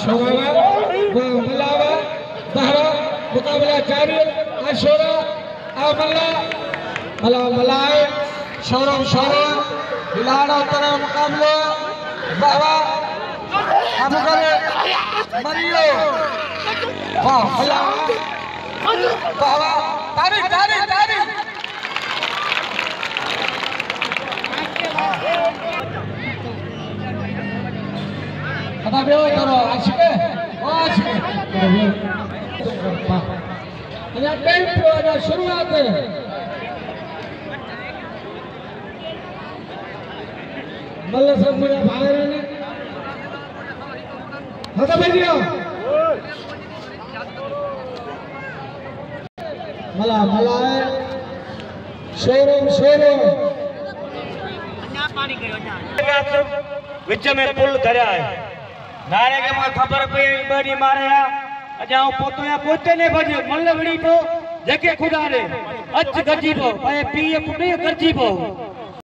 शोरावा व मलावा दहरा मुकाबला जारी अशोरा अमला मला मलाए शौरव शौरव बिलाड़ा तरह मुकाबला बाबा हम करे मरियो वाह मला बाबा तारी तारी तारी कथा बेओ करो आशिके ओ आशिके ये टाइम पे आ शुरुआत है मल्ल सब मुझे भागे रहने हटा भेजियो मला मला है शोरूम शोरूम विच में पुल धरिया है नारे के मुझे खबर पे बड़ी मारे अजाओ पोतो या पोते ने बजे मल्ल बड़ी तो जके खुदा रे अच गजी पो ए पी पुटे गजी पो